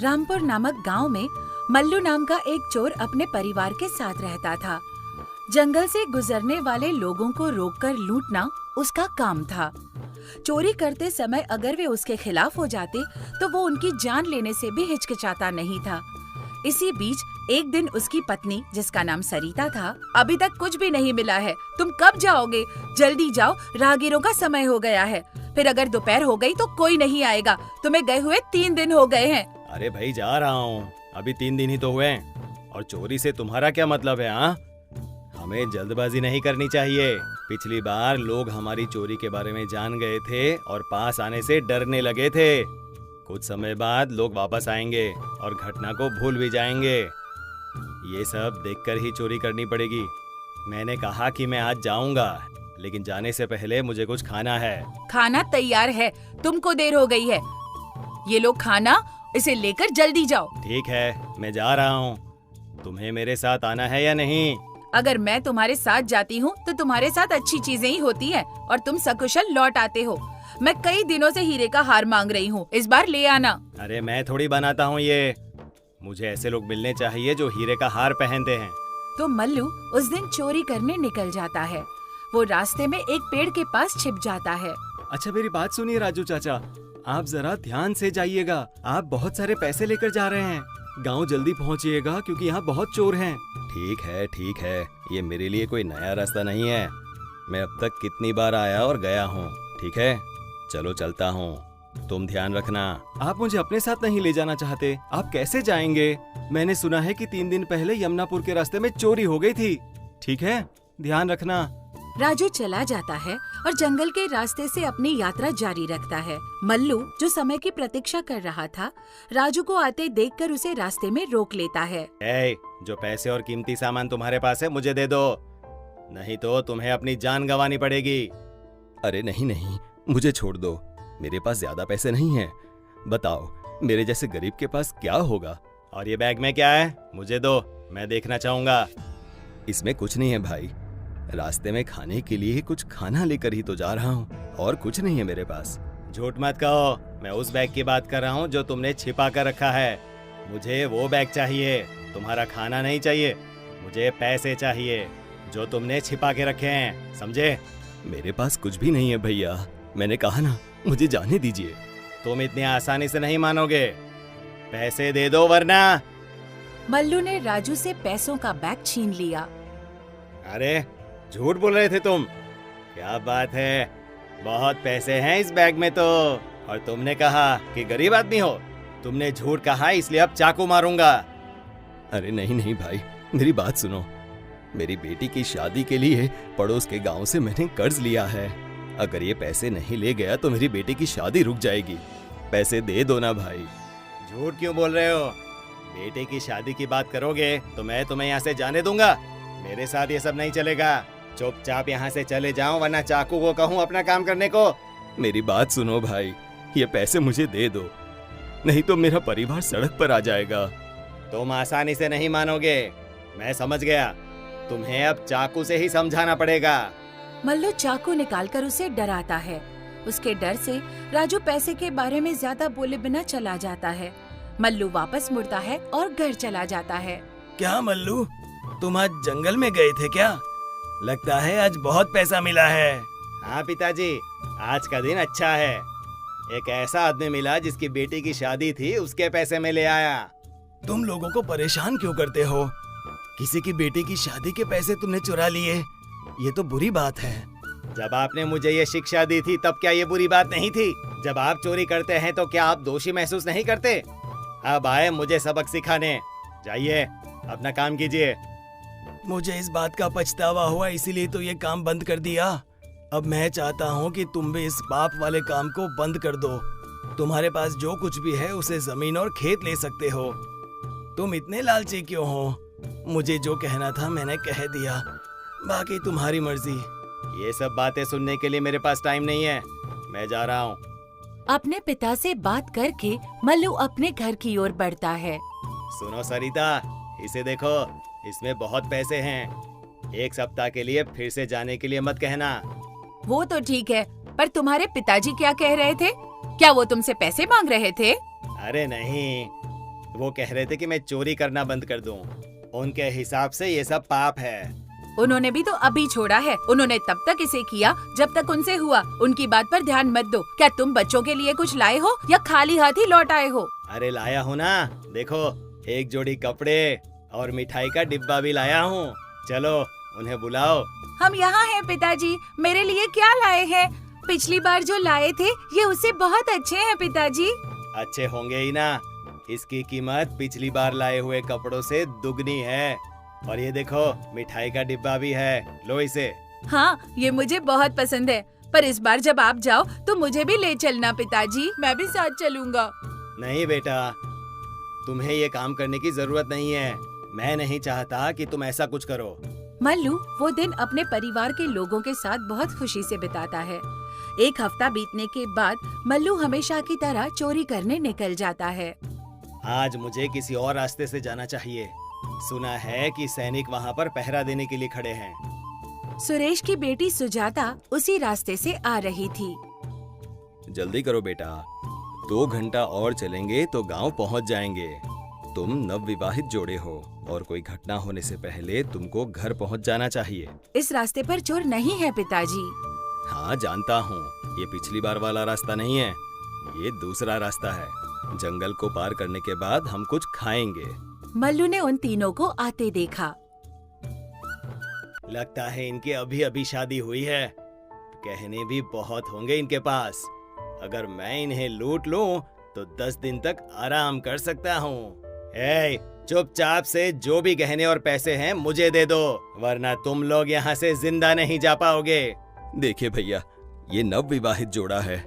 रामपुर नामक गांव में मल्लू नाम का एक चोर अपने परिवार के साथ रहता था। जंगल से गुजरने वाले लोगों को रोककर लूटना उसका काम था। चोरी करते समय अगर वे उसके खिलाफ हो जाते तो वो उनकी जान लेने से भी हिचकिचाता नहीं था। इसी बीच एक दिन उसकी पत्नी, जिसका नाम सरिता था, अभी तक कुछ भी नहीं मिला है, तुम कब जाओगे? जल्दी जाओ, राहगीरों का समय हो गया है। फिर अगर दोपहर हो गई तो कोई नहीं आएगा, तुम्हें गए हुए 3 दिन हो गए हैं। अरे भाई जा रहा हूँ, अभी 3 दिन ही तो हुए हैं। और चोरी से तुम्हारा क्या मतलब है? हाँ, हमें जल्दबाजी नहीं करनी चाहिए। पिछली बार लोग हमारी चोरी के बारे में जान गए थे और पास आने से डरने लगे थे। कुछ समय बाद लोग वापस आएंगे और घटना को भूल भी जाएंगे। ये सब देखकर ही चोरी करनी पड़ेगी। मैंने कहा कि मैं आज जाऊंगा, लेकिन जाने से पहले मुझे कुछ खाना है। खाना तैयार है, तुमको देर हो गई है। ये लो खाना, इसे लेकर जल्दी जाओ। ठीक है, मैं जा रहा हूँ। तुम्हें मेरे साथ आना है या नहीं? अगर मैं तुम्हारे साथ जाती हूँ तो तुम्हारे साथ अच्छी चीजें ही होती हैं और तुम सकुशल लौट आते हो। मैं कई दिनों से हीरे का हार मांग रही हूँ, इस बार ले आना। अरे मैं थोड़ी बनाता हूँ ये, मुझे ऐसे लोग मिलने चाहिए जो हीरे का हार पहनते हैं। तो मल्लू उस दिन चोरी करने निकल जाता है। वो रास्ते में एक पेड़ के पास छिप जाता है। अच्छा मेरी बात सुनिए राजू चाचा, आप जरा ध्यान से जाइएगा। आप बहुत सारे पैसे लेकर जा रहे हैं। गांव जल्दी पहुंचिएगा क्योंकि यहाँ बहुत चोर हैं। ठीक है, ये मेरे लिए कोई नया रास्ता नहीं है। मैं अब तक कितनी बार आया और गया हूँ। ठीक है, चलो चलता हूँ। तुम ध्यान रखना। आप मुझे अपने साथ नहीं ले जाना चाहते? आप कैसे जाएंगे? मैंने सुना है कि 3 दिन पहले यमुनापुर के रास्ते में चोरी हो गई थी। ठीक है, ध्यान रखना। राजू चला जाता है और जंगल के रास्ते से अपनी यात्रा जारी रखता है। मल्लू, जो समय की प्रतीक्षा कर रहा था, राजू को आते देखकर उसे रास्ते में रोक लेता है। जो पैसे और कीमती सामान तुम्हारे पास है मुझे दे दो, नहीं तो तुम्हें अपनी जान गंवानी पड़ेगी। अरे नहीं, मुझे छोड़ दो, मेरे पास ज्यादा पैसे नहीं हैं। बताओ, मेरे जैसे गरीब के पास क्या होगा? और ये बैग में क्या है? मुझे दो, मैं देखना चाहूंगा। इसमें कुछ नहीं है भाई, रास्ते में खाने के लिए कुछ खाना लेकर ही तो जा रहा हूँ, और कुछ नहीं है मेरे पास। झूठ मत कहो, मैं उस बैग की बात कर रहा हूँ जो तुमने छिपा कर रखा है। मुझे वो बैग चाहिए, तुम्हारा खाना नहीं चाहिए। मुझे पैसे चाहिए जो तुमने छिपा के रखे हैं, समझे? मेरे पास कुछ भी नहीं है भैया, मैंने कहा ना, मुझे जाने दीजिए। तुम इतनी आसानी से नहीं मानोगे, पैसे दे दो वरना। मल्लू ने राजू से पैसों का बैग छीन लिया। अरे झूठ बोल रहे थे तुम? क्या बात है, बहुत पैसे हैं इस बैग में तो। और तुमने कहा कि गरीब आदमी हो। तुमने झूठ कहा, इसलिए अब चाकू मारूंगा। अरे नहीं भाई, मेरी बात सुनो। मेरी बेटी की शादी के लिए पड़ोस के गांव से मैंने कर्ज लिया है। अगर ये पैसे नहीं ले गया तो मेरी बेटी की शादी रुक जाएगी। पैसे दे दो ना भाई। झूठ क्यों बोल रहे हो? बेटे की शादी की बात करोगे तो मैं तुम्हें यहाँ से जाने दूंगा। मेरे साथ ये सब नहीं चलेगा। चुपचाप यहाँ से चले जाओ, वरना चाकू को कहूँ अपना काम करने को। मेरी बात सुनो भाई, ये पैसे मुझे दे दो, नहीं तो मेरा परिवार सड़क पर आ जाएगा। तुम आसानी से नहीं मानोगे, मैं समझ गया। तुम्हें अब चाकू से ही समझाना पड़ेगा। मल्लू चाकू निकालकर उसे डराता है। उसके डर से राजू पैसे के बारे में ज्यादा बोले बिना चला जाता है। मल्लू वापस मुड़ता है और घर चला जाता है। क्या मल्लू, तुम आज जंगल में गए थे क्या? लगता है आज बहुत पैसा मिला है। हाँ पिताजी, आज का दिन अच्छा है। एक ऐसा आदमी मिला जिसकी बेटी की शादी थी, उसके पैसे में ले आया। तुम लोगों को परेशान क्यों करते हो? किसी की बेटी की शादी के पैसे तुमने चुरा लिए, ये तो बुरी बात है। जब आपने मुझे ये शिक्षा दी थी तब क्या ये बुरी बात नहीं थी? जब आप चोरी करते हैं तो क्या आप दोषी महसूस नहीं करते? अब आए मुझे सबक सिखाने। जाइए, अपना काम कीजिए। मुझे इस बात का पछतावा हुआ, इसीलिए तो ये काम बंद कर दिया। अब मैं चाहता हूँ कि तुम भी इस पाप वाले काम को बंद कर दो। तुम्हारे पास जो कुछ भी है उसे जमीन और खेत ले सकते हो। तुम इतने लालची क्यों हो? मुझे जो कहना था मैंने कह दिया, बाकी तुम्हारी मर्जी। ये सब बातें सुनने के लिए मेरे पास टाइम नहीं है, मैं जा रहा हूँ। अपने पिता से बात करके मल्लू अपने घर की ओर बढ़ता है। सुनो सरिता, इसे देखो, इसमें बहुत पैसे हैं। 1 सप्ताह के लिए फिर से जाने के लिए मत कहना। वो तो ठीक है, पर तुम्हारे पिताजी क्या कह रहे थे? क्या वो तुमसे पैसे मांग रहे थे? अरे नहीं, वो कह रहे थे कि मैं चोरी करना बंद कर दूं। उनके हिसाब से ये सब पाप है। उन्होंने भी तो अभी छोड़ा है। उन्होंने तब तक इसे किया जब तक उनसे हुआ। उनकी बात पर ध्यान मत दो। क्या तुम बच्चों के लिए कुछ लाए हो या खाली हाथ ही लौट आए हो? अरे लाया हूँ ना, देखो एक जोड़ी कपड़े और मिठाई का डिब्बा भी लाया हूँ। चलो उन्हें बुलाओ। हम यहाँ हैं पिताजी। मेरे लिए क्या लाए हैं? पिछली बार जो लाए थे ये उससे बहुत अच्छे हैं पिताजी। अच्छे होंगे ही ना, इसकी कीमत पिछली बार लाए हुए कपड़ों से दुगनी है। और ये देखो मिठाई का डिब्बा भी है, लो इसे। हाँ, ये मुझे बहुत पसंद है। पर इस बार जब आप जाओ तो मुझे भी ले चलना पिताजी। मैं भी साथ चलूंगा। नहीं बेटा, तुम्हें ये काम करने की जरूरत नहीं है। मैं नहीं चाहता कि तुम ऐसा कुछ करो। मल्लू वो दिन अपने परिवार के लोगों के साथ बहुत खुशी से बिताता है। एक हफ्ता बीतने के बाद मल्लू हमेशा की तरह चोरी करने निकल जाता है। आज मुझे किसी और रास्ते से जाना चाहिए। सुना है कि सैनिक वहाँ पर पहरा देने के लिए खड़े हैं। सुरेश की बेटी सुजाता उसी रास्ते से आ रही थी। जल्दी करो बेटा, 2 घंटा और चलेंगे तो गांव पहुंच जाएंगे। तुम नवविवाहित जोड़े हो और कोई घटना होने से पहले तुमको घर पहुंच जाना चाहिए। इस रास्ते पर चोर नहीं है पिताजी। हाँ जानता हूँ, ये पिछली बार वाला रास्ता नहीं है, ये दूसरा रास्ता है। जंगल को पार करने के बाद हम कुछ खाएंगे। मल्लू ने उन तीनों को आते देखा। लगता है इनकी अभी अभी शादी हुई है। गहने भी बहुत होंगे इनके पास। अगर मैं इन्हें लूट लूं तो 10 दिन तक आराम कर सकता हूँ। चुपचाप से जो भी गहने और पैसे हैं मुझे दे दो, वरना तुम लोग यहाँ से जिंदा नहीं जा पाओगे। देखिए भैया, ये नवविवाहित जोड़ा है।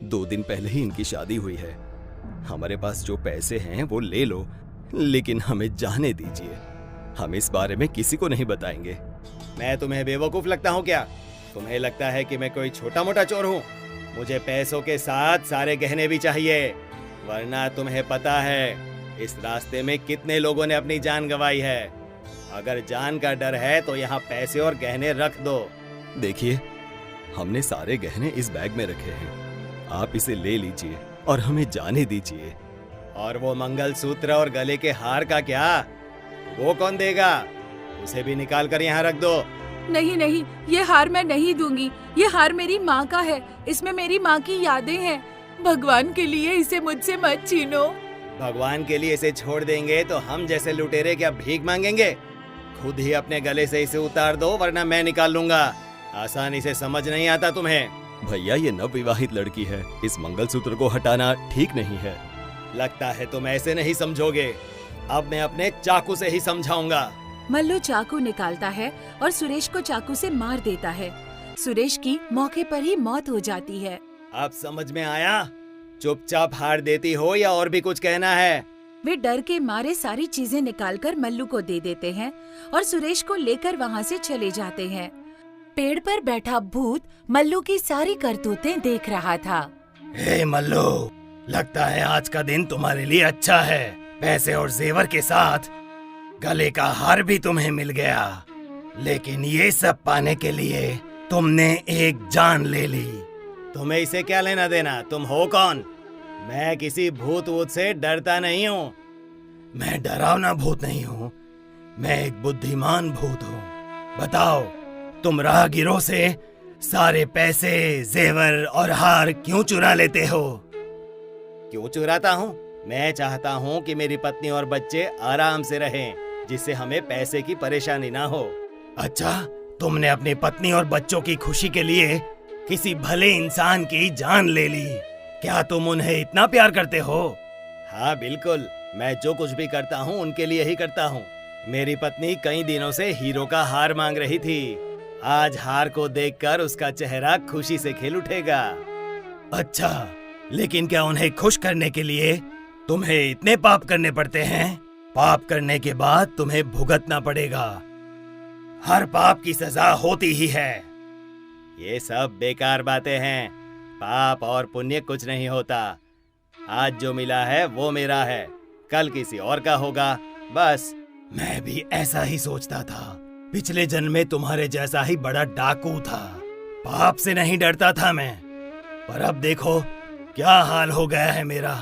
2 दिन पहले ही इनकी शादी हुई है। हमारे पास जो पैसे हैं वो ले लो, लेकिन हमें जाने दीजिए। हम इस बारे में किसी को नहीं बताएंगे। मैं तुम्हें बेवकूफ लगता हूँ क्या? तुम्हें लगता है कि मैं कोई छोटा मोटा चोर हूँ? मुझे पैसों के साथ सारे गहने भी चाहिए, वरना तुम्हें पता है इस रास्ते में कितने लोगों ने अपनी जान गंवाई है। अगर जान का डर है तो यहाँ पैसे और गहने रख दो। देखिए, हमने सारे गहने इस बैग में रखे हैं। आप इसे ले लीजिए और हमें जाने दीजिए। और वो मंगलसूत्र और गले के हार का क्या? वो कौन देगा? उसे भी निकाल कर यहाँ रख दो। नहीं नहीं, ये हार मैं नहीं दूंगी। ये हार मेरी माँ का है। इसमें मेरी माँ की यादें हैं। भगवान के लिए इसे मुझसे मत छीनो। भगवान के लिए इसे छोड़ देंगे तो हम जैसे लुटेरे क्या भीख मांगेंगे? खुद ही अपने गले से इसे उतार दो, वरना मैं निकाल लूंगा। आसानी से समझ नहीं आता तुम्हें? भैया, ये नवविवाहित लड़की है, इस मंगलसूत्र को हटाना ठीक नहीं है। लगता है तुम ऐसे नहीं समझोगे। अब मैं अपने चाकू से ही समझाऊंगा। मल्लू चाकू निकालता है और सुरेश को चाकू से मार देता है। सुरेश की मौके पर ही मौत हो जाती है। अब समझ में आया? चुपचाप हार देती हो या और भी कुछ कहना है? वे डर के मारे सारी चीजें निकालकर मल्लू को दे देते हैं और सुरेश को लेकर वहाँ से चले जाते हैं। पेड़ पर बैठा भूत मल्लू की सारी करतूतें देख रहा था। हे मल्लू, लगता है आज का दिन तुम्हारे लिए अच्छा है। पैसे और जेवर के साथ गले का हार भी तुम्हें मिल गया, लेकिन ये सब पाने के लिए तुमने एक जान ले ली। तुम्हें इसे क्या लेना देना? तुम हो कौन? मैं किसी भूत वूत से डरता नहीं हूँ। मैं डरावना भूत नहीं हूँ, मैं एक बुद्धिमान भूत हूँ। बताओ, तुम राहगीरों से सारे पैसे, जेवर और हार क्यों चुरा लेते हो? क्यों चुराता हूँ? मैं चाहता हूँ कि मेरी पत्नी और बच्चे आराम से रहें, जिससे हमें पैसे की परेशानी ना हो। अच्छा, तुमने अपनी पत्नी और बच्चों की खुशी के लिए किसी भले इंसान की जान ले ली। क्या तुम उन्हें इतना प्यार करते हो? हाँ बिल्कुल, मैं जो कुछ भी करता हूँ उनके लिए ही करता हूँ। मेरी पत्नी कई दिनों से हीरो का हार मांग रही थी। आज हार को देखकर उसका चेहरा खुशी से खिल उठेगा। अच्छा, लेकिन क्या उन्हें खुश करने के लिए तुम्हें इतने पाप करने पड़ते हैं? पाप करने के बाद तुम्हें भुगतना पड़ेगा। हर पाप की सजा होती ही है। ये सब बेकार बातें हैं। पाप और पुण्य कुछ नहीं होता। आज जो मिला है वो मेरा है, कल किसी और का होगा। बस मैं भी ऐसा ही सोचता था। पिछले जन्म में तुम्हारे जैसा ही बड़ा डाकू था। पाप से नहीं डरता था मैं, पर अब देखो क्या हाल हो गया है मेरा।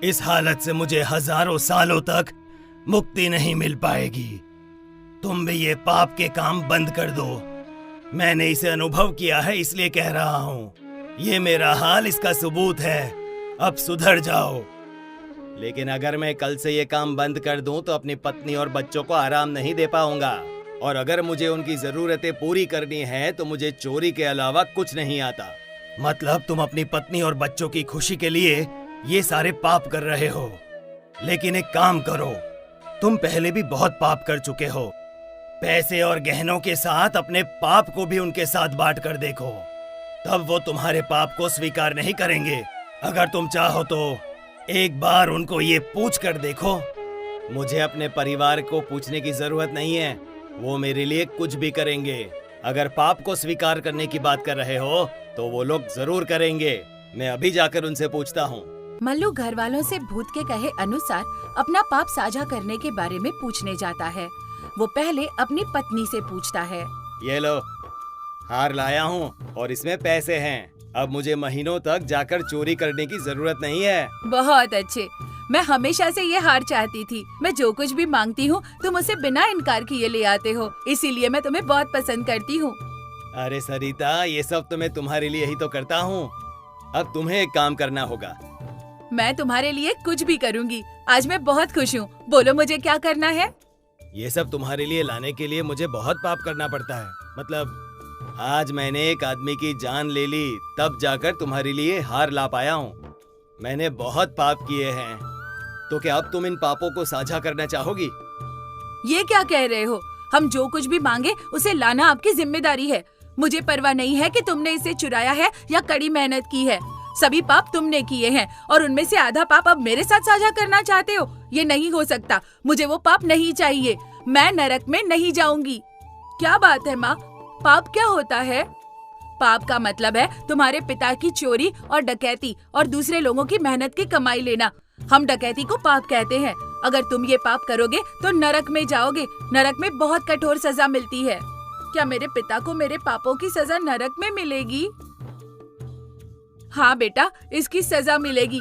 इस हालत से मुझे हजारों सालों तक मुक्ति नहीं मिल पाएगी। तुम भी ये पाप के काम बंद कर दो। मैंने इसे अनुभव किया है इसलिए कह रहा हूँ। ये मेरा हाल इसका सबूत है। अब सुधर जाओ। लेकिन अगर मैं कल से ये काम बंद कर दूं तो अपनी पत्नी और बच्चों को आराम नहीं दे पाऊंगा। और अगर मुझे उनकी जरूरतें पूरी करनी है तो मुझे चोरी के अलावा कुछ नहीं आता। मतलब तुम अपनी पत्नी और बच्चों की खुशी के लिए ये सारे पाप कर रहे हो। लेकिन एक काम करो, तुम पहले भी बहुत पाप कर चुके हो। पैसे और गहनों के साथ अपने पाप को भी उनके साथ बांट कर देखो, तब वो तुम्हारे पाप को स्वीकार नहीं करेंगे। अगर तुम चाहो तो एक बार उनको ये पूछ कर देखो। मुझे अपने परिवार को पूछने की जरूरत नहीं है, वो मेरे लिए कुछ भी करेंगे। अगर पाप को स्वीकार करने की बात कर रहे हो तो वो लोग जरूर करेंगे। मैं अभी जाकर उनसे पूछता हूँ। मल्लू घर वालों से भूत के कहे अनुसार अपना पाप साझा करने के बारे में पूछने जाता है। वो पहले अपनी पत्नी से पूछता है। ये लो, हार लाया हूँ और इसमें पैसे हैं। अब मुझे महीनों तक जाकर चोरी करने की जरूरत नहीं है। बहुत अच्छे। मैं हमेशा से ये हार चाहती थी। मैं जो कुछ भी मांगती हूँ तुम उसे बिना इनकार किए ले आते हो, इसीलिए मैं तुम्हें बहुत पसंद करती हूँ। अरे सरिता, ये सब तो मैं तुम्हारे लिए ही तो करता हूँ। अब तुम्हें एक काम करना होगा। मैं तुम्हारे लिए कुछ भी करूँगी। आज मैं बहुत खुश हूँ। बोलो मुझे क्या करना है? ये सब तुम्हारे लिए लाने के लिए मुझे बहुत पाप करना पड़ता है। मतलब आज मैंने एक आदमी की जान ले ली, तब जाकर तुम्हारे लिए हार ला पाया हूँ। मैंने बहुत पाप किए हैं। तो क्या अब तुम इन पापों को साझा करना चाहोगी? ये क्या कह रहे हो? हम जो कुछ भी मांगे उसे लाना आपकी जिम्मेदारी है। मुझे परवाह नहीं है कि तुमने इसे चुराया है या कड़ी मेहनत की है। सभी पाप तुमने किए हैं और उनमें से आधा पाप अब मेरे साथ साझा करना चाहते हो। ये नहीं हो सकता। मुझे वो पाप नहीं चाहिए। मैं नरक में नहीं जाऊंगी। क्या बात है माँ? पाप क्या होता है? पाप का मतलब है तुम्हारे पिता की चोरी और डकैती और दूसरे लोगों की मेहनत की कमाई लेना। हम डकैती को पाप कहते हैं। अगर तुम ये पाप करोगे तो नरक में जाओगे। नरक में बहुत कठोर सजा मिलती है। क्या मेरे पिता को मेरे पापों की सजा नरक में मिलेगी? हाँ बेटा, इसकी सजा मिलेगी।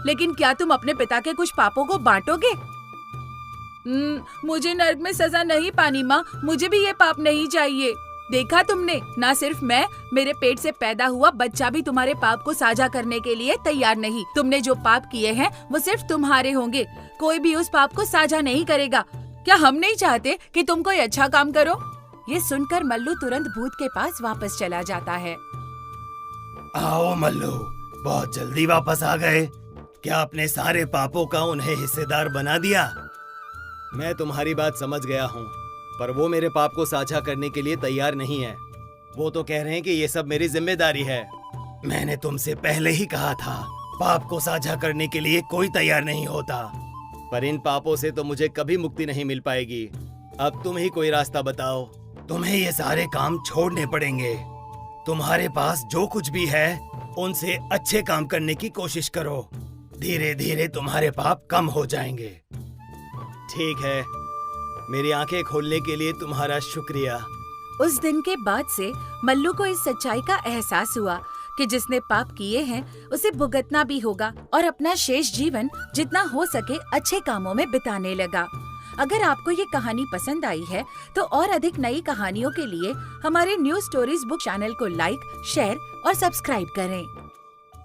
लेकिन क्या तुम अपने पिता के कुछ पापों को बांटोगे? मुझे नरक में सजा नहीं पानी माँ। मुझे भी ये पाप नहीं चाहिए। देखा तुमने, ना सिर्फ मैं, मेरे पेट से पैदा हुआ बच्चा भी तुम्हारे पाप को साझा करने के लिए तैयार नहीं। तुमने जो पाप किए हैं वो सिर्फ तुम्हारे होंगे। कोई भी उस पाप को साझा नहीं करेगा। क्या हम नहीं चाहते कि तुम कोई अच्छा काम करो? ये सुनकर मल्लू तुरंत भूत के पास वापस चला जाता है। आओ मल्लू, बहुत जल्दी वापस आ गए। क्या अपने सारे पापों का उन्हें हिस्सेदार बना दिया? मैं तुम्हारी बात समझ गया हूँ, पर वो मेरे पाप को साझा करने के लिए तैयार नहीं है। वो तो कह रहे हैं कि ये सब मेरी जिम्मेदारी है। मैंने तुमसे पहले ही कहा था, पाप को साझा करने के लिए कोई तैयार नहीं होता। पर इन पापों से तो मुझे कभी मुक्ति नहीं मिल पाएगी। अब तुम ही कोई रास्ता बताओ। तुम्हें ये सारे काम छोड़ने पड़ेंगे। तुम्हारे पास जो कुछ भी है उनसे अच्छे काम करने की कोशिश करो। धीरे धीरे तुम्हारे पाप कम हो जाएंगे। ठीक है, मेरी आंखें खोलने के लिए तुम्हारा शुक्रिया। उस दिन के बाद से मल्लू को इस सच्चाई का एहसास हुआ कि जिसने पाप किए हैं उसे भुगतना भी होगा और अपना शेष जीवन जितना हो सके अच्छे कामों में बिताने लगा। अगर आपको ये कहानी पसंद आई है तो और अधिक नई कहानियों के लिए हमारे न्यू स्टोरीज बुक चैनल को लाइक, शेयर और सब्सक्राइब करें।